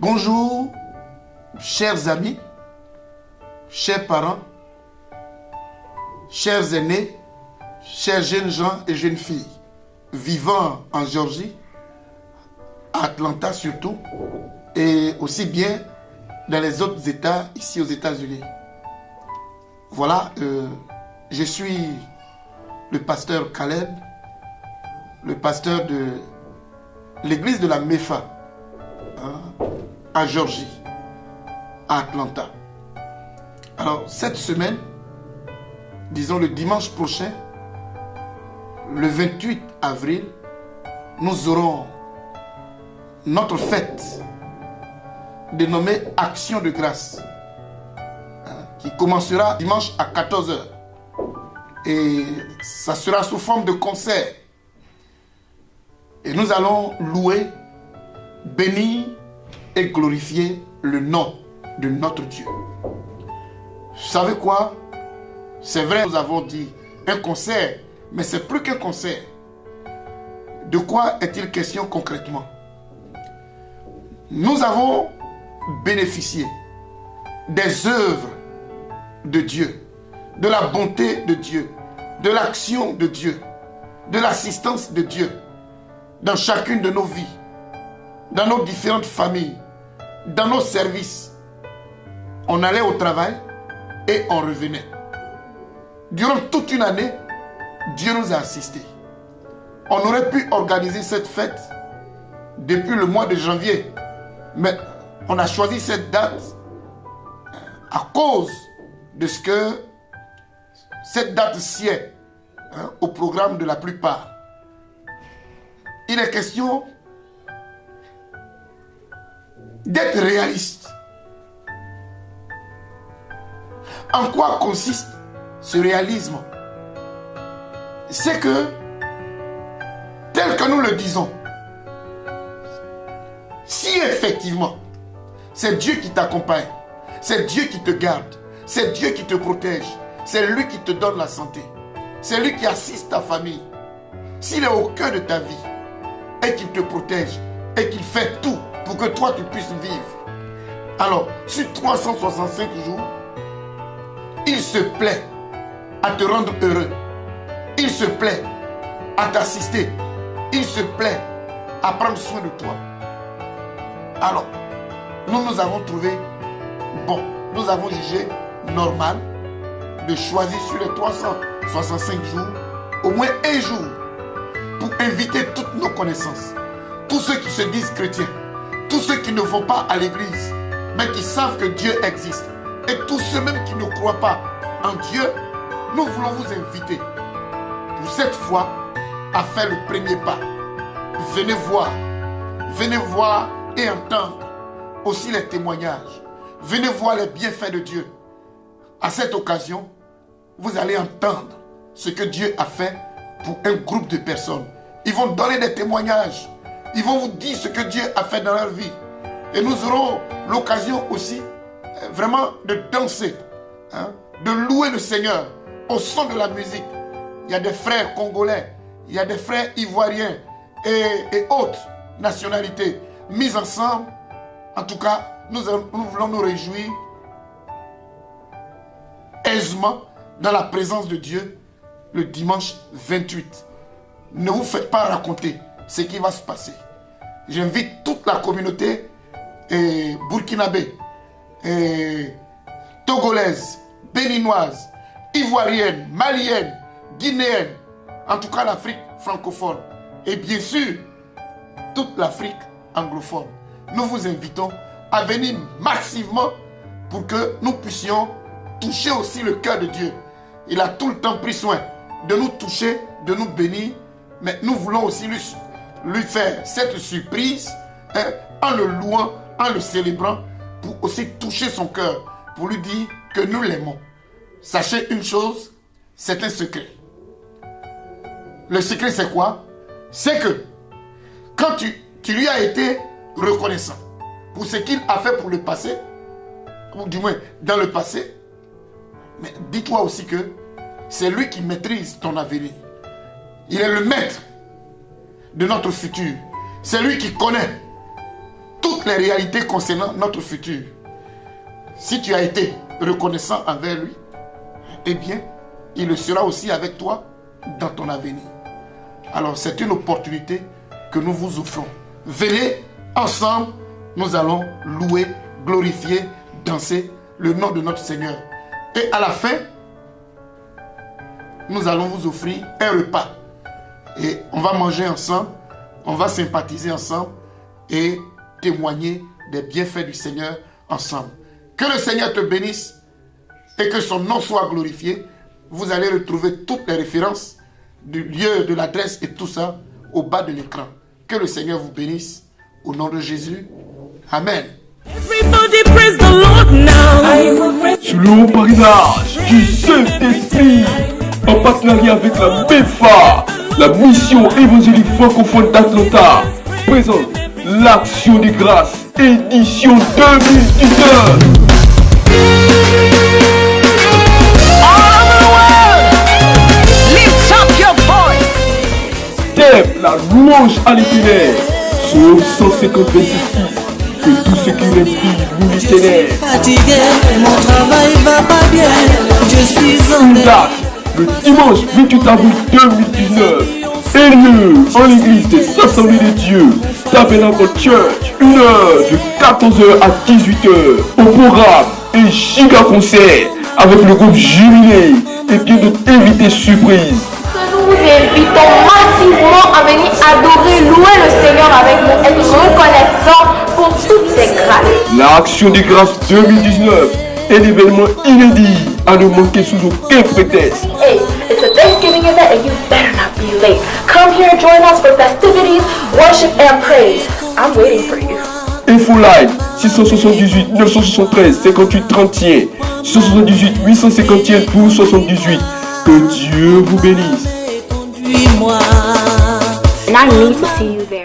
Bonjour, chers amis, chers parents, chers aînés, chers jeunes gens et jeunes filles, vivant en Géorgie, à Atlanta surtout, et aussi bien dans les autres États, ici aux États-Unis. Voilà, je suis le pasteur Caleb, le pasteur de l'église de la MEFA, à Géorgie, à Atlanta. Alors, cette semaine, disons le dimanche prochain, le 28 avril, nous aurons notre fête dénommée Action de grâce, qui commencera dimanche à 14 h. Et ça sera sous forme de concert. Et nous allons louer, bénir et glorifier le nom de notre Dieu. Vous savez quoi? C'est vrai, nous avons dit un concert, mais c'est plus qu'un concert. De quoi est-il question concrètement? Nous avons bénéficié des œuvres de Dieu, de la bonté de Dieu, de l'action de Dieu, de l'assistance de Dieu dans chacune de nos vies, dans nos différentes familles, dans nos services. On allait au travail et on revenait. Durant toute une année, Dieu nous a assistés. On aurait pu organiser cette fête depuis le mois de janvier, mais on a choisi cette date à cause de ce que cette date sied au programme de la plupart. Il est question d'être réaliste. En quoi consiste ce réalisme? C'est que, tel que nous le disons, si effectivement c'est Dieu qui t'accompagne, c'est Dieu qui te garde, c'est Dieu qui te protège, c'est lui qui te donne la santé, c'est lui qui assiste ta famille, s'il est au cœur de ta vie et qu'il te protège et qu'il fait tout pour que toi tu puisses vivre, alors sur 365 jours, il se plaît à te rendre heureux, il se plaît à t'assister, il se plaît à prendre soin de toi. Alors, nous avons trouvé bon, nous avons jugé normal de choisir sur les 365 jours au moins un jour pour inviter toutes nos connaissances, tous ceux qui se disent chrétiens, tous ceux qui ne vont pas à l'église, mais qui savent que Dieu existe, et tous ceux même qui ne croient pas en Dieu. Nous voulons vous inviter pour cette fois à faire le premier pas. Venez voir et entendre aussi les témoignages. Venez voir les bienfaits de Dieu. À cette occasion, vous allez entendre ce que Dieu a fait pour un groupe de personnes. Ils vont donner des témoignages. Ils vont vous dire ce que Dieu a fait dans leur vie. Et nous aurons l'occasion aussi vraiment de danser, de louer le Seigneur au son de la musique. Il y a des frères congolais, il y a des frères ivoiriens et autres nationalités mis ensemble. En tout cas, nous voulons nous réjouir aisément dans la présence de Dieu le dimanche 28. Ne vous faites pas raconter ce qui va se passer. J'invite toute la communauté burkinabé, togolaise, béninoise, ivoirienne, malienne, guinéenne, en tout cas l'Afrique francophone, et bien sûr toute l'Afrique anglophone. Nous vous invitons à venir massivement pour que nous puissions toucher aussi le cœur de Dieu. Il a tout le temps pris soin de nous toucher, de nous bénir, mais nous voulons aussi lui faire cette surprise en le louant, en le célébrant, pour aussi toucher son cœur, pour lui dire que nous l'aimons. Sachez une chose, c'est un secret. Le secret c'est quoi? C'est que quand tu lui as été reconnaissant pour ce qu'il a fait pour le passé, ou du moins dans le passé, mais dis-toi aussi que c'est lui qui maîtrise ton avenir. Il est le maître de notre futur. C'est lui qui connaît toutes les réalités concernant notre futur. Si tu as été reconnaissant envers lui, eh bien, il le sera aussi avec toi dans ton avenir. Alors, c'est une opportunité que nous vous offrons. Venez ensemble, nous allons louer, glorifier, danser le nom de notre Seigneur. Et à la fin, nous allons vous offrir un repas. Et on va manger ensemble, on va sympathiser ensemble et témoigner des bienfaits du Seigneur ensemble. Que le Seigneur te bénisse et que son nom soit glorifié. Vous allez retrouver toutes les références du lieu, de l'adresse et tout ça au bas de l'écran. Que le Seigneur vous bénisse. Au nom de Jésus. Amen. Sous le haut parrainage du Saint-Esprit, en partenariat avec la MEFA, la mission évangélique francophone d'Atlanta, présente l'Action des Grâces, édition 2019. Thème, la louange à l'Éternel. Psaume 150 verset 6. Que tous ceux qui respirent louent l'Éternel. Fatigué, mon travail va pas bien. Je suis en Date, le dimanche 28 avril 2019. Et lieu en l'église des Assemblées de Dieu, Tabernacle Church, 1h de 14h à 18h. Au programme, un giga concert avec le groupe Jubilé et bien d'autres invités surprises. Nous vous invitons massivement à venir adorer, louer le Seigneur avec nous, être reconnaissants pour toutes ses grâces. L'Action des Grâces 2019 est l'événement inédit à ne manquer sous aucun prétexte. Hey, it's a Thanksgiving event and you better not be late. Come here and join us for festivities, worship and praise. I'm waiting for you. Info Line 678 973 58 31 678 851 12 78. Que Dieu vous bénisse. Conduis-moi. And I need to see you there.